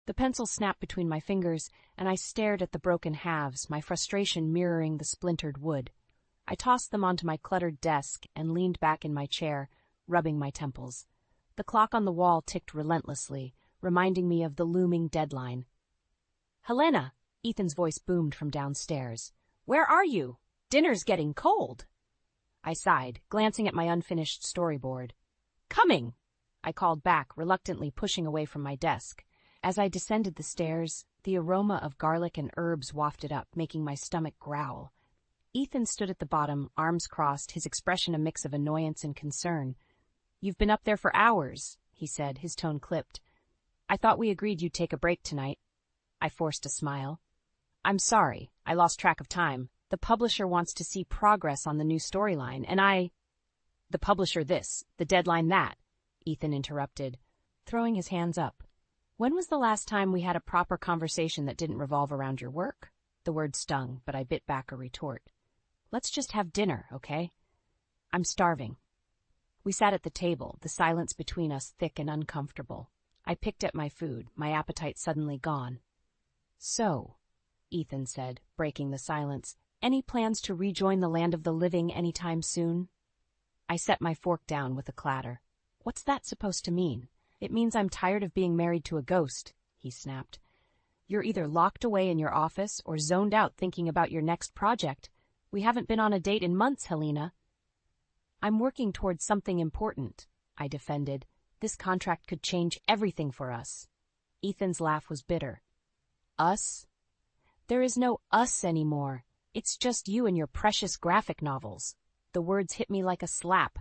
The pencil snapped between my fingers, and I stared at the broken halves, my frustration mirroring the splintered wood. I tossed them onto my cluttered desk and leaned back in my chair, rubbing my temples. The clock on the wall ticked relentlessly, reminding me of the looming deadline. "Helena!" Ethan's voice boomed from downstairs. "Where are you? Dinner's getting cold." I sighed, glancing at my unfinished storyboard. "Coming!" I called back, reluctantly pushing away from my desk. As I descended the stairs, the aroma of garlic and herbs wafted up, making my stomach growl. Ethan stood at the bottom, arms crossed, his expression a mix of annoyance and concern. "You've been up there for hours," he said, his tone clipped. "I thought we agreed you'd take a break tonight." I forced a smile. "I'm sorry, I lost track of time. The publisher wants to see progress on the new storyline, and The publisher this, the deadline that," Ethan interrupted, throwing his hands up. "When was the last time we had a proper conversation that didn't revolve around your work?" The word stung, but I bit back a retort. "Let's just have dinner, okay? I'm starving." We sat at the table, the silence between us thick and uncomfortable. I picked at my food, my appetite suddenly gone. "So," Ethan said, breaking the silence, "any plans to rejoin the land of the living anytime soon?" I set my fork down with a clatter. "What's that supposed to mean?" "It means I'm tired of being married to a ghost," he snapped. "You're either locked away in your office or zoned out thinking about your next project. We haven't been on a date in months, Helena." "I'm working towards something important," I defended. "This contract could change everything for us." Ethan's laugh was bitter. "Us? There is no us anymore. It's just you and your precious graphic novels." The words hit me like a slap.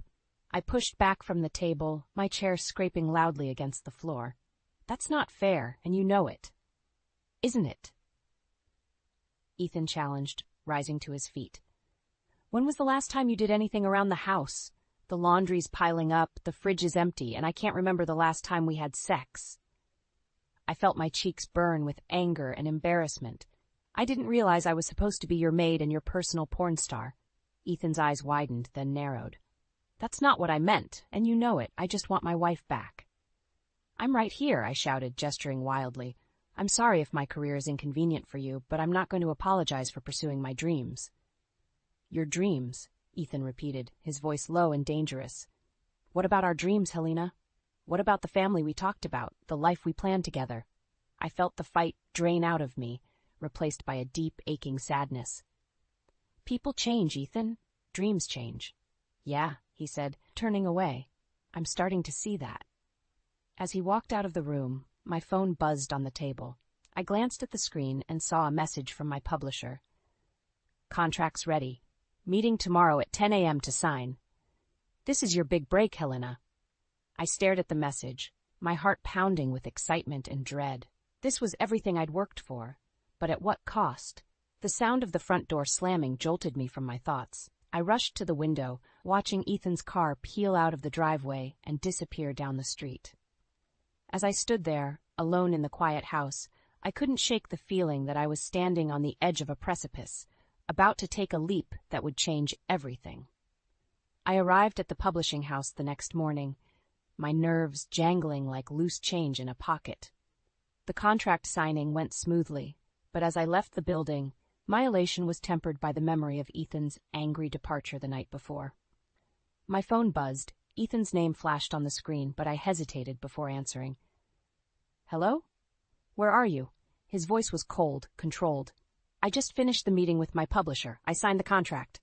I pushed back from the table, my chair scraping loudly against the floor. "That's not fair, and you know it." "Isn't it?" Ethan challenged, rising to his feet. "When was the last time you did anything around the house? The laundry's piling up, the fridge is empty, and I can't remember the last time we had sex." I felt my cheeks burn with anger and embarrassment. "I didn't realize I was supposed to be your maid and your personal porn star." Ethan's eyes widened, then narrowed. "That's not what I meant, and you know it. I just want my wife back." "I'm right here," I shouted, gesturing wildly. "I'm sorry if my career is inconvenient for you, but I'm not going to apologize for pursuing my dreams." "Your dreams," Ethan repeated, his voice low and dangerous. "What about our dreams, Helena? What about the family we talked about, the life we planned together?" I felt the fight drain out of me, replaced by a deep, aching sadness. "People change, Ethan. Dreams change." "Yeah," he said, turning away. "I'm starting to see that." As he walked out of the room, my phone buzzed on the table. I glanced at the screen and saw a message from my publisher. "Contract's ready. Meeting tomorrow at 10 a.m. to sign. This is your big break, Helena." I stared at the message, my heart pounding with excitement and dread. This was everything I'd worked for, but at what cost? The sound of the front door slamming jolted me from my thoughts. I rushed to the window, watching Ethan's car peel out of the driveway and disappear down the street. As I stood there, alone in the quiet house, I couldn't shake the feeling that I was standing on the edge of a precipice, about to take a leap that would change everything. I arrived at the publishing house the next morning, my nerves jangling like loose change in a pocket. The contract signing went smoothly, but as I left the building, my elation was tempered by the memory of Ethan's angry departure the night before. My phone buzzed. Ethan's name flashed on the screen, but I hesitated before answering. "Hello? Where are you?" His voice was cold, controlled. "I just finished the meeting with my publisher. I signed the contract."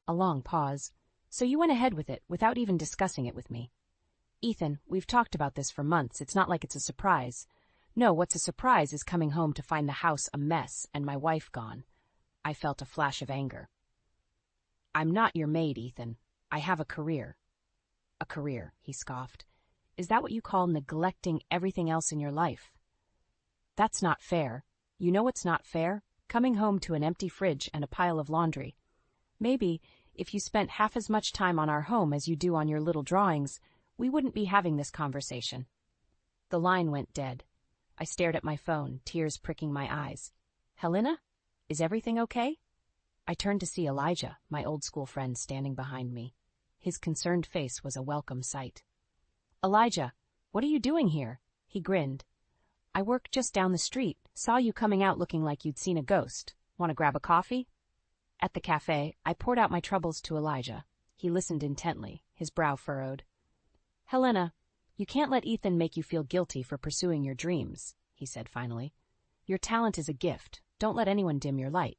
A long pause. "So you went ahead with it, without even discussing it with me?" "Ethan, we've talked about this for months. It's not like it's a surprise." "No, what's a surprise is coming home to find the house a mess and my wife gone." I felt a flash of anger. "I'm not your maid, Ethan. I have a career." "A career," he scoffed. "Is that what you call neglecting everything else in your life?" "That's not fair. You know what's not fair? Coming home to an empty fridge and a pile of laundry. Maybe, if you spent half as much time on our home as you do on your little drawings, we wouldn't be having this conversation." The line went dead. I stared at my phone, tears pricking my eyes. "Helena? Is everything okay?" I turned to see Elijah, my old school friend, standing behind me. His concerned face was a welcome sight. "Elijah, what are you doing here?" He grinned. I work just down the street. Saw you coming out looking like you'd seen a ghost. Want to grab a coffee? At the cafe, I poured out my troubles to Elijah. He listened intently, his brow furrowed. Helena, you can't let Ethan make you feel guilty for pursuing your dreams, he said finally. Your talent is a gift. Don't let anyone dim your light.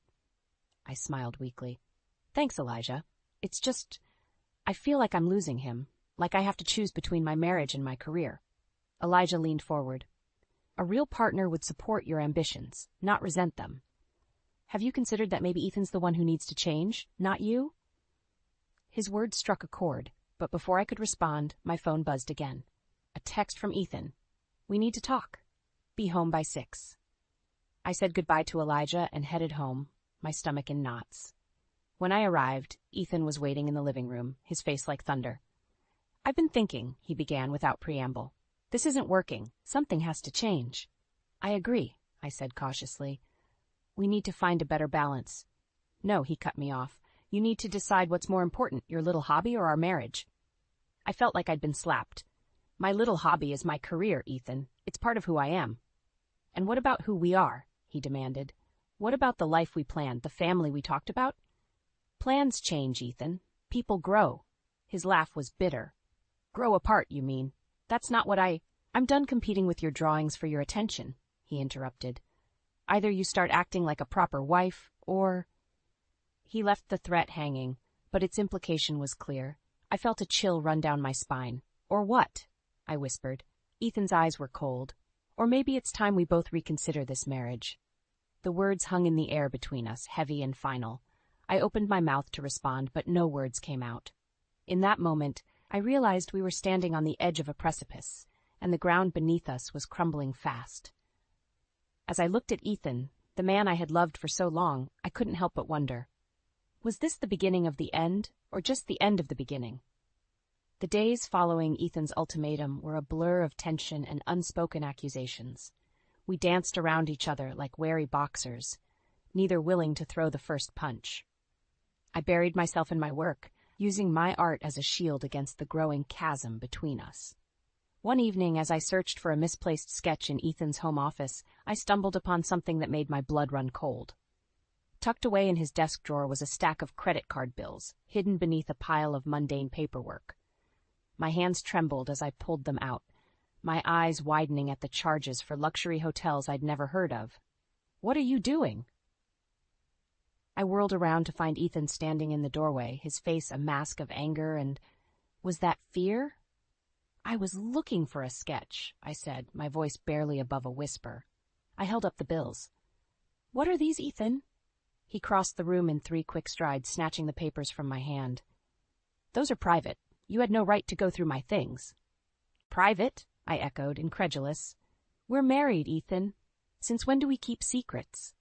I smiled weakly. Thanks, Elijah. It's just, I feel like I'm losing him, like I have to choose between my marriage and my career. Elijah leaned forward. A real partner would support your ambitions, not resent them. Have you considered that maybe Ethan's the one who needs to change, not you? His words struck a chord, but before I could respond, my phone buzzed again. A text from Ethan. We need to talk. Be home by 6. I said goodbye to Elijah and headed home, my stomach in knots. When I arrived, Ethan was waiting in the living room, his face like thunder. I've been thinking, he began without preamble. This isn't working. Something has to change. I agree, I said cautiously. We need to find a better balance. No, he cut me off. You need to decide what's more important, your little hobby or our marriage. I felt like I'd been slapped. My little hobby is my career, Ethan. It's part of who I am. And what about who we are? He demanded. What about the life we planned, the family we talked about? Plans change, Ethan. People grow. His laugh was bitter. Grow apart, you mean? That's not what I'm done competing with your drawings for your attention, he interrupted. Either you start acting like a proper wife, or... He left the threat hanging, but its implication was clear. I felt a chill run down my spine. Or what? I whispered. Ethan's eyes were cold. Or maybe it's time we both reconsider this marriage. The words hung in the air between us, heavy and final. I opened my mouth to respond, but no words came out. In that moment, I realized we were standing on the edge of a precipice, and the ground beneath us was crumbling fast. As I looked at Ethan, the man I had loved for so long, I couldn't help but wonder. Was this the beginning of the end, or just the end of the beginning? The days following Ethan's ultimatum were a blur of tension and unspoken accusations. We danced around each other like wary boxers, neither willing to throw the first punch. I buried myself in my work, using my art as a shield against the growing chasm between us. One evening, as I searched for a misplaced sketch in Ethan's home office, I stumbled upon something that made my blood run cold. Tucked away in his desk drawer was a stack of credit card bills, hidden beneath a pile of mundane paperwork. My hands trembled as I pulled them out, my eyes widening at the charges for luxury hotels I'd never heard of. What are you doing? I whirled around to find Ethan standing in the doorway, his face a mask of anger and... Was that fear? I was looking for a sketch, I said, my voice barely above a whisper. I held up the bills. What are these, Ethan? He crossed the room in 3 quick strides, snatching the papers from my hand. Those are private. You had no right to go through my things. Private? I echoed, incredulous. We're married, Ethan. Since when do we keep secrets?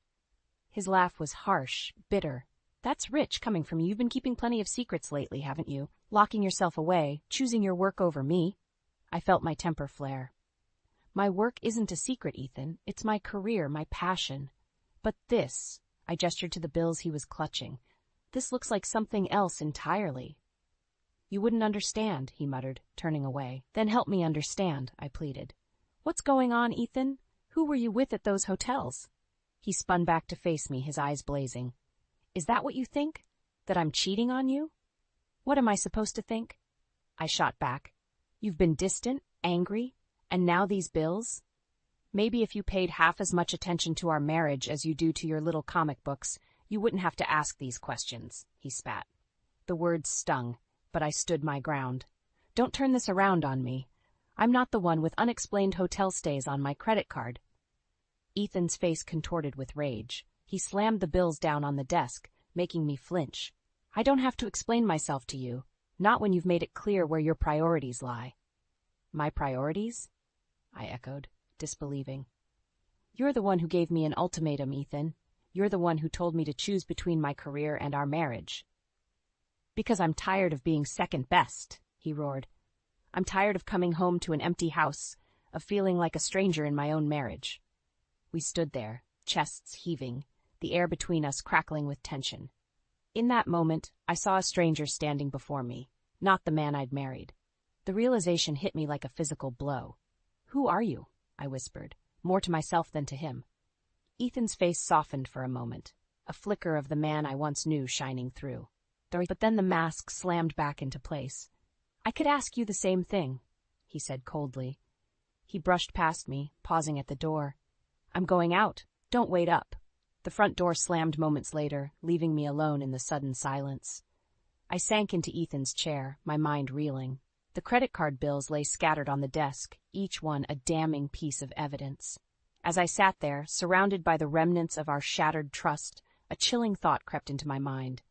His laugh was harsh, bitter. That's rich coming from you. You've been keeping plenty of secrets lately, haven't you? Locking yourself away, choosing your work over me. I felt my temper flare. My work isn't a secret, Ethan. It's my career, my passion. But this, I gestured to the bills he was clutching. This looks like something else entirely. You wouldn't understand, he muttered, turning away. Then help me understand, I pleaded. What's going on, Ethan? Who were you with at those hotels? He spun back to face me, his eyes blazing. Is that what you think? That I'm cheating on you? What am I supposed to think? I shot back. You've been distant, angry, and now these bills? Maybe if you paid half as much attention to our marriage as you do to your little comic books, you wouldn't have to ask these questions, he spat. The words stung, but I stood my ground. Don't turn this around on me. I'm not the one with unexplained hotel stays on my credit card. Ethan's face contorted with rage. He slammed the bills down on the desk, making me flinch. I don't have to explain myself to you, not when you've made it clear where your priorities lie. My priorities? I echoed, disbelieving. You're the one who gave me an ultimatum, Ethan. You're the one who told me to choose between my career and our marriage. Because I'm tired of being second best, he roared. I'm tired of coming home to an empty house, of feeling like a stranger in my own marriage. We stood there, chests heaving, the air between us crackling with tension. In that moment, I saw a stranger standing before me, not the man I'd married. The realization hit me like a physical blow. Who are you? I whispered, more to myself than to him. Ethan's face softened for a moment, a flicker of the man I once knew shining through. But then the mask slammed back into place. "I could ask you the same thing," he said coldly. He brushed past me, pausing at the door. "I'm going out. Don't wait up." The front door slammed moments later, leaving me alone in the sudden silence. I sank into Ethan's chair, my mind reeling. The credit card bills lay scattered on the desk, each one a damning piece of evidence. As I sat there, surrounded by the remnants of our shattered trust, a chilling thought crept into my mind.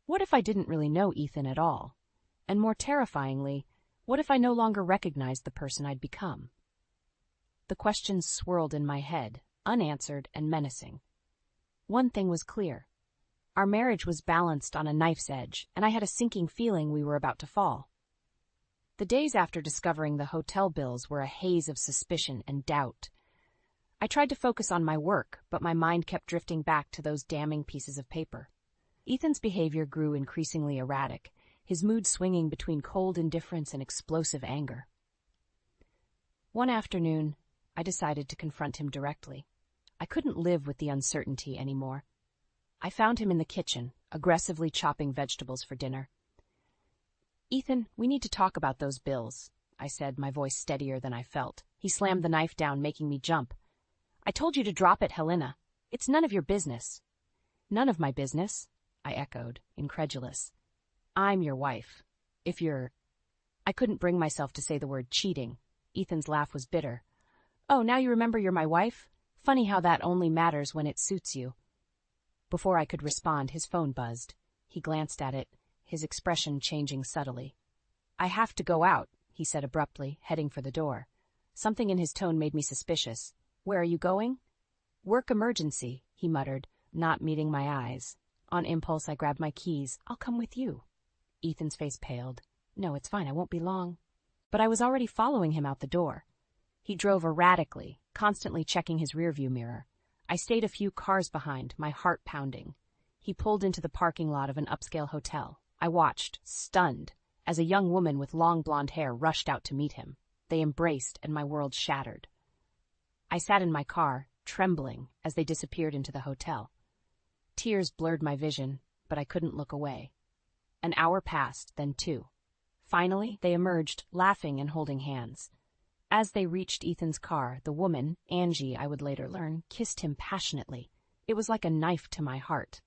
What if I didn't really know Ethan at all? And more terrifyingly, what if I no longer recognized the person I'd become? The questions swirled in my head, unanswered and menacing. One thing was clear. Our marriage was balanced on a knife's edge, and I had a sinking feeling we were about to fall. The days after discovering the hotel bills were a haze of suspicion and doubt. I tried to focus on my work, but my mind kept drifting back to those damning pieces of paper. Ethan's behavior grew increasingly erratic, his mood swinging between cold indifference and explosive anger. One afternoon, I decided to confront him directly. I couldn't live with the uncertainty anymore. I found him in the kitchen, aggressively chopping vegetables for dinner. "Ethan, we need to talk about those bills," I said, my voice steadier than I felt. He slammed the knife down, making me jump. "I told you to drop it, Helena. It's none of your business." "None of my business?" I echoed, incredulous. "I'm your wife. If you're—" I couldn't bring myself to say the word cheating. Ethan's laugh was bitter. "Oh, now you remember you're my wife? Funny how that only matters when it suits you." Before I could respond, his phone buzzed. He glanced at it, his expression changing subtly. "I have to go out," he said abruptly, heading for the door. Something in his tone made me suspicious. "Where are you going?" "Work emergency," he muttered, not meeting my eyes. On impulse, I grabbed my keys. "I'll come with you." Ethan's face paled. "No, it's fine. I won't be long." But I was already following him out the door. He drove erratically, constantly checking his rearview mirror. I stayed a few cars behind, my heart pounding. He pulled into the parking lot of an upscale hotel. I watched, stunned, as a young woman with long blonde hair rushed out to meet him. They embraced, and my world shattered. I sat in my car, trembling, as they disappeared into the hotel. Tears blurred my vision, but I couldn't look away. An hour passed, then 2. Finally, they emerged, laughing and holding hands. As they reached Ethan's car, the woman, Angie, I would later learn, kissed him passionately. It was like a knife to my heart.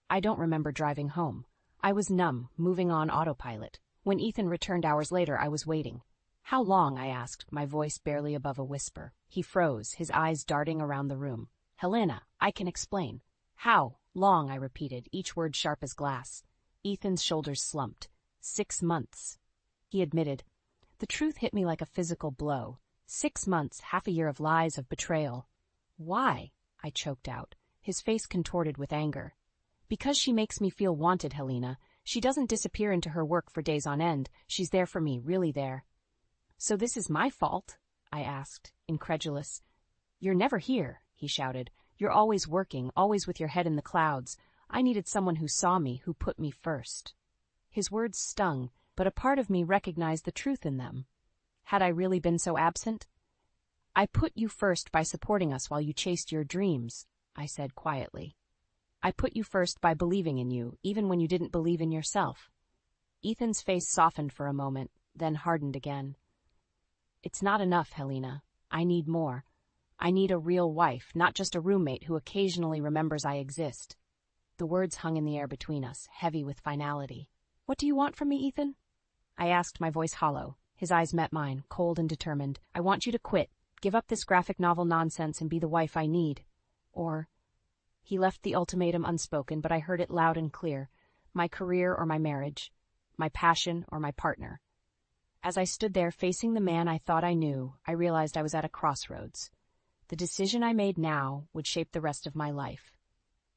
I don't remember driving home. I was numb, moving on autopilot. When Ethan returned hours later, I was waiting. "How long?" I asked, my voice barely above a whisper. He froze, his eyes darting around the room. "Helena, I can explain." "How long?" I repeated, each word sharp as glass. Ethan's shoulders slumped. 6 months. He admitted. The truth hit me like a physical blow. 6 months, half a year of lies, of betrayal. "Why?" I choked out, his face contorted with anger. "Because she makes me feel wanted, Helena. She doesn't disappear into her work for days on end. She's there for me, really there." "So this is my fault?" I asked, incredulous. "You're never here," he shouted. "You're always working, always with your head in the clouds. I needed someone who saw me, who put me first." His words stung, but a part of me recognized the truth in them. Had I really been so absent? "I put you first by supporting us while you chased your dreams," I said quietly. "I put you first by believing in you, even when you didn't believe in yourself." Ethan's face softened for a moment, then hardened again. "It's not enough, Helena. I need more. I need a real wife, not just a roommate who occasionally remembers I exist." The words hung in the air between us, heavy with finality. "What do you want from me, Ethan?" I asked, my voice hollow. His eyes met mine, cold and determined. "I want you to quit, give up this graphic novel nonsense and be the wife I need. Or—" He left the ultimatum unspoken, but I heard it loud and clear. My career or my marriage. My passion or my partner. As I stood there facing the man I thought I knew, I realized I was at a crossroads. The decision I made now would shape the rest of my life.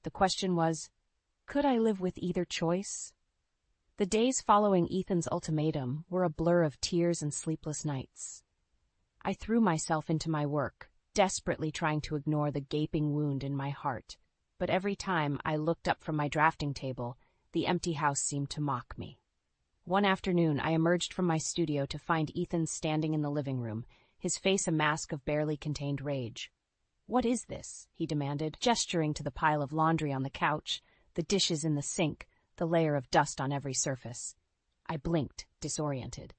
The question was, could I live with either choice? The days following Ethan's ultimatum were a blur of tears and sleepless nights. I threw myself into my work, desperately trying to ignore the gaping wound in my heart. But every time I looked up from my drafting table, the empty house seemed to mock me. One afternoon, I emerged from my studio to find Ethan standing in the living room, his face a mask of barely contained rage. "What is this?" he demanded, gesturing to the pile of laundry on the couch, the dishes in the sink, the layer of dust on every surface. I blinked, disoriented.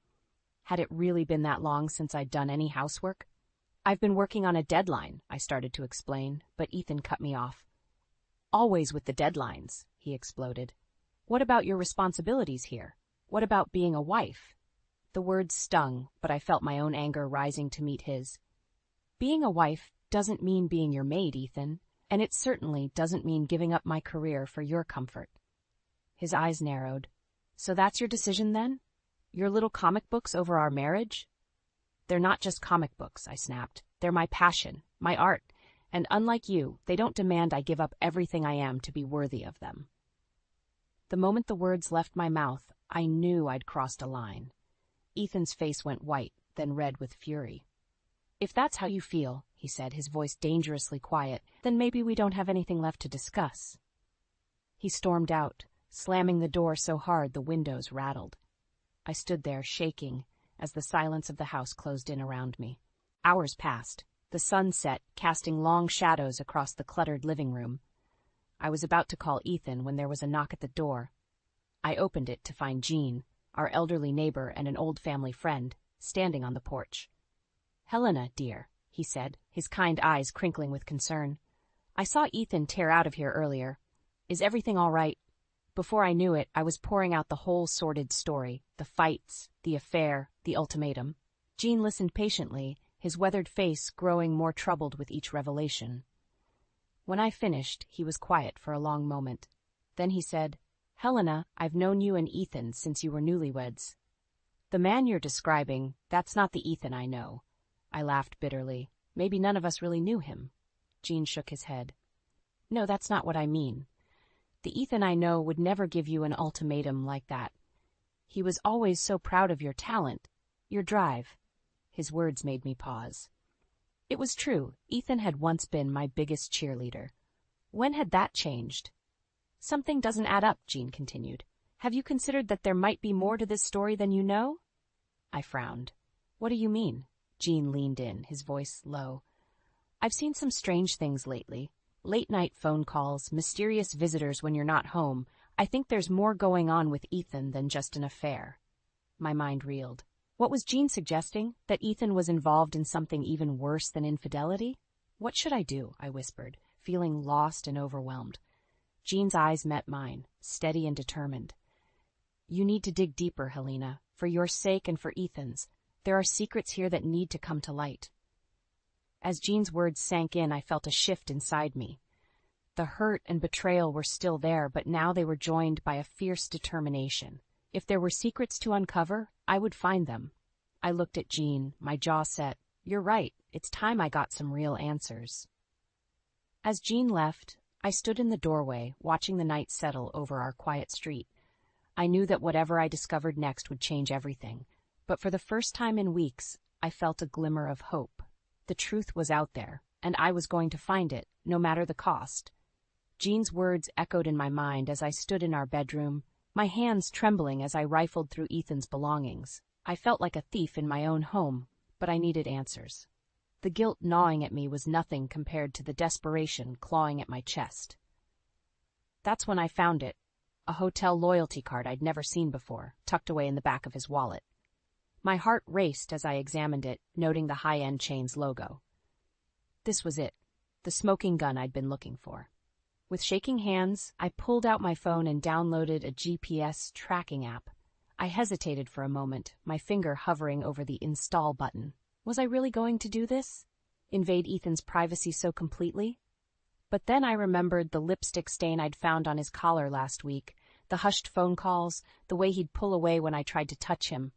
Had it really been that long since I'd done any housework? "I've been working on a deadline," I started to explain, but Ethan cut me off. "Always with the deadlines," he exploded. "What about your responsibilities here? What about being a wife?" The words stung, but I felt my own anger rising to meet his. "Being a wife doesn't mean being your maid, Ethan, and it certainly doesn't mean giving up my career for your comfort." His eyes narrowed. "So that's your decision, then? Your little comic books over our marriage?" "They're not just comic books," I snapped. "They're my passion, my art, and unlike you, they don't demand I give up everything I am to be worthy of them." The moment the words left my mouth, I knew I'd crossed a line. Ethan's face went white, then red with fury. "If that's how you feel," he said, his voice dangerously quiet, "then maybe we don't have anything left to discuss." He stormed out, slamming the door so hard the windows rattled. I stood there, shaking, as the silence of the house closed in around me. Hours passed, the sun set, casting long shadows across the cluttered living room. I was about to call Ethan when there was a knock at the door. I opened it to find Jean, our elderly neighbor and an old family friend, standing on the porch. "Helena, dear," he said, his kind eyes crinkling with concern. "I saw Ethan tear out of here earlier. Is everything all right?" Before I knew it, I was pouring out the whole sordid story, the fights, the affair, the ultimatum. Jean listened patiently, his weathered face growing more troubled with each revelation. When I finished, he was quiet for a long moment. Then he said, "Helena, I've known you and Ethan since you were newlyweds." "The man you're describing, that's not the Ethan I know." I laughed bitterly. Maybe none of us really knew him. Jean shook his head. "No, that's not what I mean. The Ethan I know would never give you an ultimatum like that. He was always so proud of your talent, your drive." His words made me pause. It was true, Ethan had once been my biggest cheerleader. When had that changed? "Something doesn't add up," Jean continued. "Have you considered that there might be more to this story than you know?" I frowned. "What do you mean?" Jean leaned in, his voice low. "I've seen some strange things lately. Late-night phone calls, mysterious visitors when you're not home. I think there's more going on with Ethan than just an affair." My mind reeled. What was Jean suggesting? That Ethan was involved in something even worse than infidelity? "What should I do?" I whispered, feeling lost and overwhelmed. Jean's eyes met mine, steady and determined. "You need to dig deeper, Helena, for your sake and for Ethan's. There are secrets here that need to come to light." As Jean's words sank in, I felt a shift inside me. The hurt and betrayal were still there, but now they were joined by a fierce determination. If there were secrets to uncover, I would find them. I looked at Jean, my jaw set. "You're right, it's time I got some real answers." As Jean left, I stood in the doorway, watching the night settle over our quiet street. I knew that whatever I discovered next would change everything, but for the first time in weeks, I felt a glimmer of hope. The truth was out there, and I was going to find it, no matter the cost. Jean's words echoed in my mind as I stood in our bedroom, my hands trembling as I rifled through Ethan's belongings. I felt like a thief in my own home, but I needed answers. The guilt gnawing at me was nothing compared to the desperation clawing at my chest. That's when I found it, a hotel loyalty card I'd never seen before, tucked away in the back of his wallet. My heart raced as I examined it, noting the high-end chain's logo. This was it, the smoking gun I'd been looking for. With shaking hands, I pulled out my phone and downloaded a GPS tracking app. I hesitated for a moment, my finger hovering over the install button. Was I really going to do this? Invade Ethan's privacy so completely? But then I remembered the lipstick stain I'd found on his collar last week, the hushed phone calls, the way he'd pull away when I tried to touch him.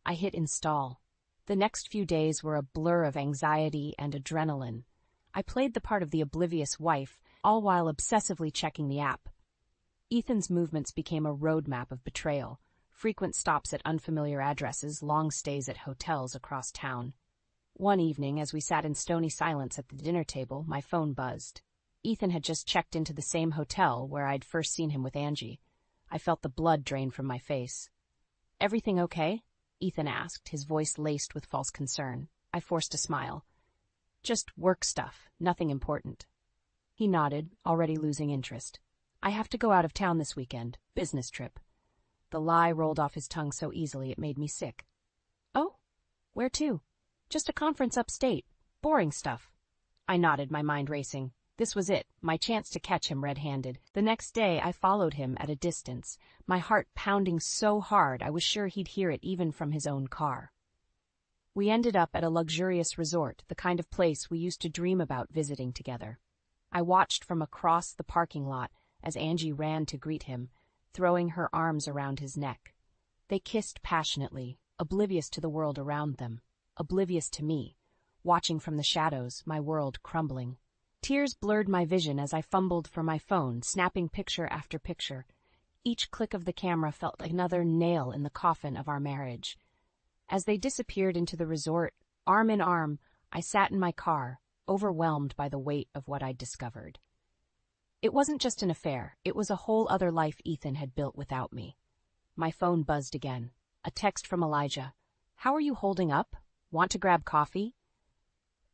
I hit install. The next few days were a blur of anxiety and adrenaline. I played the part of the oblivious wife, all while obsessively checking the app. Ethan's movements became a roadmap of betrayal, frequent stops at unfamiliar addresses, long stays at hotels across town. One evening, as we sat in stony silence at the dinner table, my phone buzzed. Ethan had just checked into the same hotel where I'd first seen him with Angie. I felt the blood drain from my face. "Everything okay?" Ethan asked, his voice laced with false concern. I forced a smile. Just work stuff, nothing important. He nodded, already losing interest. I have to go out of town this weekend. Business trip. The lie rolled off his tongue so easily it made me sick. Oh? Where to? Just a conference upstate. Boring stuff. I nodded, my mind racing. This was it, my chance to catch him red-handed. The next day I followed him at a distance, my heart pounding so hard I was sure he'd hear it even from his own car. We ended up at a luxurious resort, the kind of place we used to dream about visiting together. I watched from across the parking lot as Angie ran to greet him, throwing her arms around his neck. They kissed passionately, oblivious to the world around them, oblivious to me, watching from the shadows, my world crumbling. Tears blurred my vision as I fumbled for my phone, snapping picture after picture. Each click of the camera felt like another nail in the coffin of our marriage. As they disappeared into the resort, arm in arm, I sat in my car, overwhelmed by the weight of what I'd discovered. It wasn't just an affair, it was a whole other life Ethan had built without me. My phone buzzed again. A text from Elijah. How are you holding up? Want to grab coffee?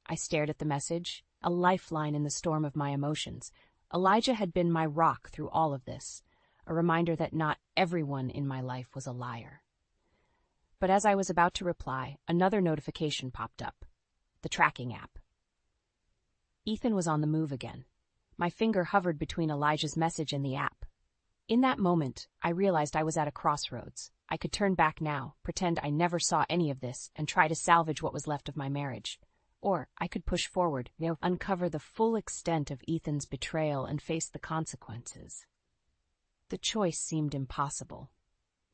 I stared at the message, a lifeline in the storm of my emotions. Elijah had been my rock through all of this, a reminder that not everyone in my life was a liar. But as I was about to reply, another notification popped up. The tracking app. Ethan was on the move again. My finger hovered between Elijah's message and the app. In that moment, I realized I was at a crossroads. I could turn back now, pretend I never saw any of this, and try to salvage what was left of my marriage. Or I could push forward, uncover the full extent of Ethan's betrayal and face the consequences. The choice seemed impossible.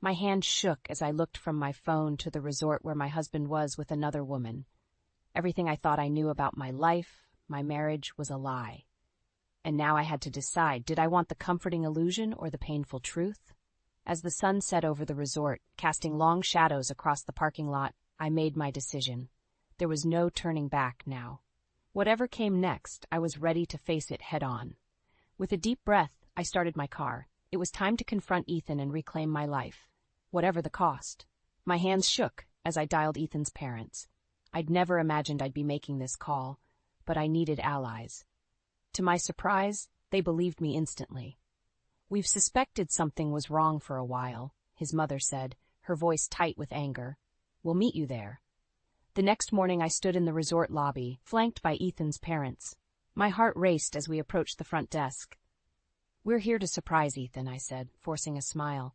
My hand shook as I looked from my phone to the resort where my husband was with another woman. Everything I thought I knew about my life, my marriage, was a lie. And now I had to decide, did I want the comforting illusion or the painful truth? As the sun set over the resort, casting long shadows across the parking lot, I made my decision. There was no turning back now. Whatever came next, I was ready to face it head-on. With a deep breath, I started my car. It was time to confront Ethan and reclaim my life, whatever the cost. My hands shook as I dialed Ethan's parents. I'd never imagined I'd be making this call, but I needed allies. To my surprise, they believed me instantly. We've suspected something was wrong for a while, his mother said, her voice tight with anger. We'll meet you there. The next morning I stood in the resort lobby, flanked by Ethan's parents. My heart raced as we approached the front desk. We're here to surprise Ethan, I said, forcing a smile.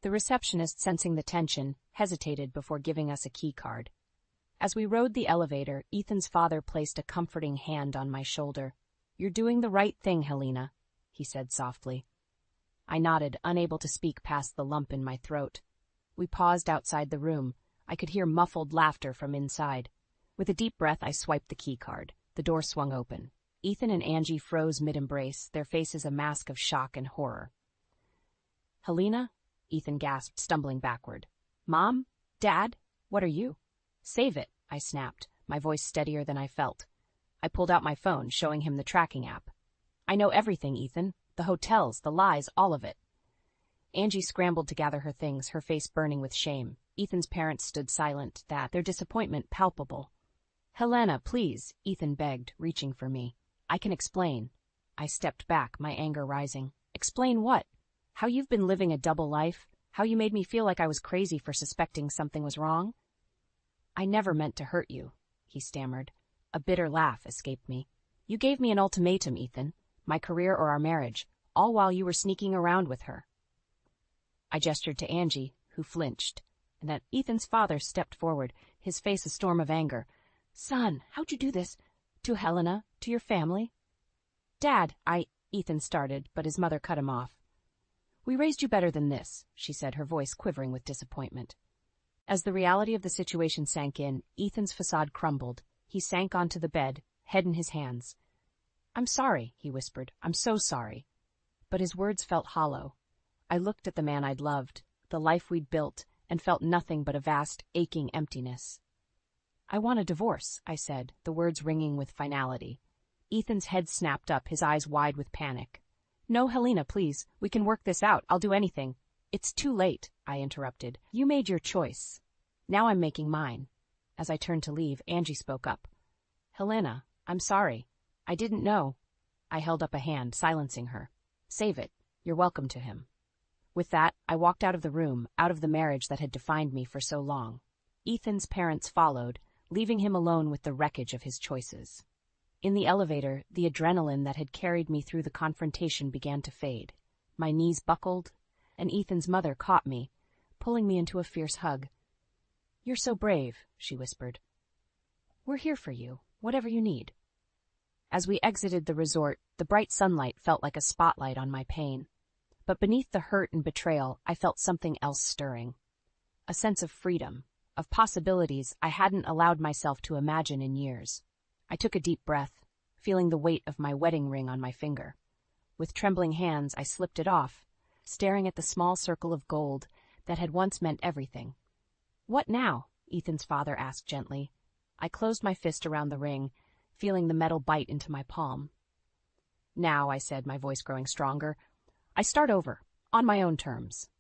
The receptionist, sensing the tension, hesitated before giving us a key card. As we rode the elevator, Ethan's father placed a comforting hand on my shoulder. You're doing the right thing, Helena, he said softly. I nodded, unable to speak past the lump in my throat. We paused outside the room. I could hear muffled laughter from inside. With a deep breath, I swiped the key card. The door swung open. Ethan and Angie froze mid-embrace, their faces a mask of shock and horror. Helena? Ethan gasped, stumbling backward. Mom? Dad? What are you? Save it, I snapped, my voice steadier than I felt. I pulled out my phone, showing him the tracking app. I know everything, Ethan. The hotels, the lies, all of it. Angie scrambled to gather her things, her face burning with shame. Ethan's parents stood silent, their disappointment palpable. Helena, please, Ethan begged, reaching for me. I can explain. I stepped back, my anger rising. Explain what? How you've been living a double life? How you made me feel like I was crazy for suspecting something was wrong? I never meant to hurt you, he stammered. A bitter laugh escaped me. You gave me an ultimatum, Ethan. My career or our marriage, all while you were sneaking around with her. I gestured to Angie, who flinched, and then Ethan's father stepped forward, his face a storm of anger. Son, how'd you do this? To Helena? To your family? Dad, Ethan started, but his mother cut him off. We raised you better than this, she said, her voice quivering with disappointment. As the reality of the situation sank in, Ethan's facade crumbled. He sank onto the bed, head in his hands. I'm sorry, he whispered. I'm so sorry. But his words felt hollow. I looked at the man I'd loved, the life we'd built, and felt nothing but a vast, aching emptiness. I want a divorce, I said, the words ringing with finality. Ethan's head snapped up, his eyes wide with panic. No, Helena, please. We can work this out. I'll do anything. It's too late, I interrupted. You made your choice. Now I'm making mine. As I turned to leave, Angie spoke up. Helena, I'm sorry. I didn't know. I held up a hand, silencing her. Save it. You're welcome to him. With that, I walked out of the room, out of the marriage that had defined me for so long. Ethan's parents followed, leaving him alone with the wreckage of his choices. In the elevator, the adrenaline that had carried me through the confrontation began to fade. My knees buckled, and Ethan's mother caught me, pulling me into a fierce hug. "You're so brave," she whispered. "We're here for you, whatever you need." As we exited the resort, the bright sunlight felt like a spotlight on my pain. But beneath the hurt and betrayal, I felt something else stirring. A sense of freedom, of possibilities I hadn't allowed myself to imagine in years. I took a deep breath, feeling the weight of my wedding ring on my finger. With trembling hands, I slipped it off, staring at the small circle of gold that had once meant everything. "What now?" Ethan's father asked gently. I closed my fist around the ring, feeling the metal bite into my palm. "Now," I said, my voice growing stronger, "I start over, on my own terms."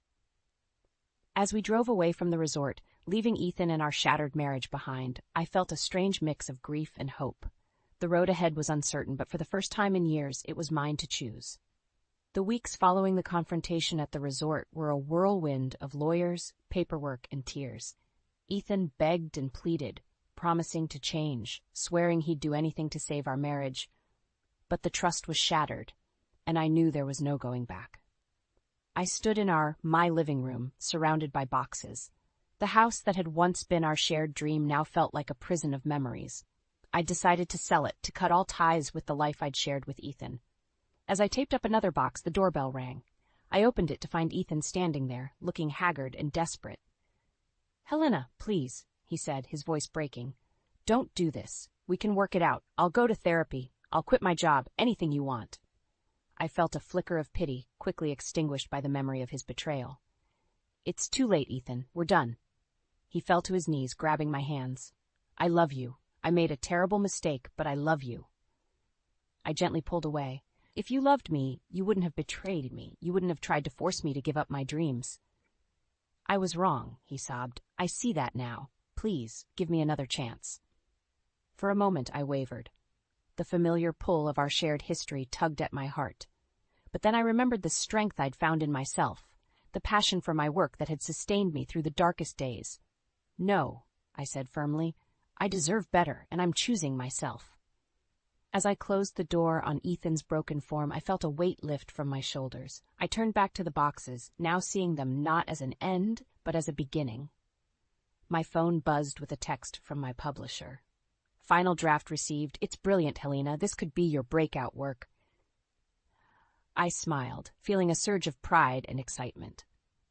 As we drove away from the resort, leaving Ethan and our shattered marriage behind, I felt a strange mix of grief and hope. The road ahead was uncertain, but for the first time in years, it was mine to choose. The weeks following the confrontation at the resort were a whirlwind of lawyers, paperwork, and tears. Ethan begged and pleaded, promising to change, swearing he'd do anything to save our marriage. But the trust was shattered, and I knew there was no going back. I stood in my living room, surrounded by boxes. The house that had once been our shared dream now felt like a prison of memories. I decided to sell it, to cut all ties with the life I'd shared with Ethan. As I taped up another box, the doorbell rang. I opened it to find Ethan standing there, looking haggard and desperate. "Helena, please," he said, his voice breaking. "Don't do this. We can work it out. I'll go to therapy. I'll quit my job. Anything you want." I felt a flicker of pity, quickly extinguished by the memory of his betrayal. "It's too late, Ethan. We're done." He fell to his knees, grabbing my hands. "I love you. I made a terrible mistake, but I love you." I gently pulled away. "If you loved me, you wouldn't have betrayed me. You wouldn't have tried to force me to give up my dreams." "I was wrong," he sobbed. "I see that now. Please, give me another chance." For a moment, I wavered. The familiar pull of our shared history tugged at my heart. But then I remembered the strength I'd found in myself, the passion for my work that had sustained me through the darkest days. "No," I said firmly. "I deserve better, and I'm choosing myself." As I closed the door on Ethan's broken form, I felt a weight lift from my shoulders. I turned back to the boxes, now seeing them not as an end, but as a beginning. My phone buzzed with a text from my publisher. "Final draft received. It's brilliant, Helena. This could be your breakout work." I smiled, feeling a surge of pride and excitement.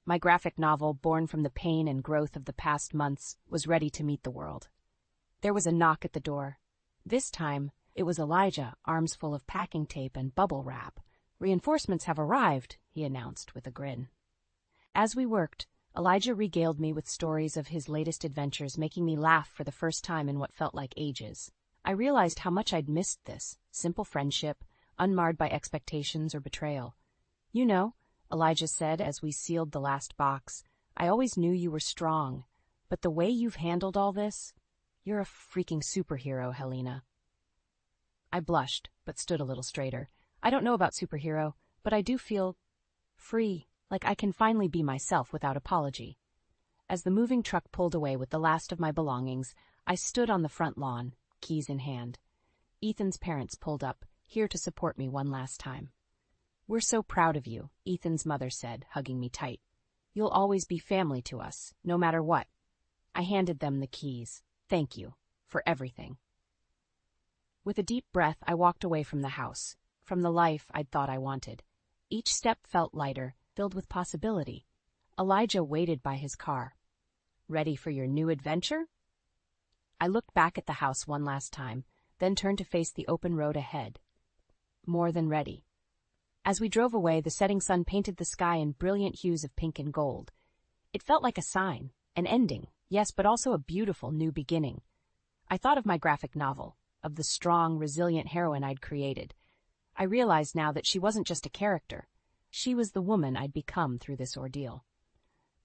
My graphic novel, born from the pain and growth of the past months, was ready to meet the world. There was a knock at the door. This time, it was Elijah, arms full of packing tape and bubble wrap. "Reinforcements have arrived," he announced with a grin. As we worked, Elijah regaled me with stories of his latest adventures, making me laugh for the first time in what felt like ages. I realized how much I'd missed this simple friendship, unmarred by expectations or betrayal. "You know," Elijah said as we sealed the last box, "I always knew you were strong, but the way you've handled all this, you're a freaking superhero, Helena." I blushed, but stood a little straighter. I don't know about superhero, but I do feel free, like I can finally be myself without apology. As the moving truck pulled away with the last of my belongings, I stood on the front lawn, keys in hand. Ethan's parents pulled up, here to support me one last time. "We're so proud of you," Ethan's mother said, hugging me tight. "You'll always be family to us, no matter what." I handed them the keys. "Thank you for everything." With a deep breath, I walked away from the house, from the life I'd thought I wanted. Each step felt lighter, filled with possibility. Elijah waited by his car. "Ready for your new adventure?" I looked back at the house one last time, then turned to face the open road ahead. More than ready. As we drove away, the setting sun painted the sky in brilliant hues of pink and gold. It felt like a sign, an ending, yes, but also a beautiful new beginning. I thought of my graphic novel, of the strong, resilient heroine I'd created. I realized now that she wasn't just a character. She was the woman I'd become through this ordeal.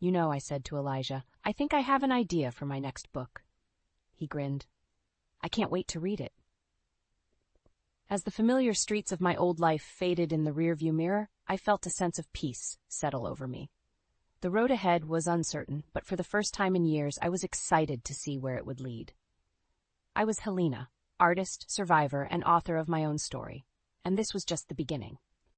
"You know," I said to Elijah, "I think I have an idea for my next book." He grinned. "I can't wait to read it." As the familiar streets of my old life faded in the rearview mirror, I felt a sense of peace settle over me. The road ahead was uncertain, but for the first time in years, I was excited to see where it would lead. I was Helena, artist, survivor, and author of my own story, and this was just the beginning.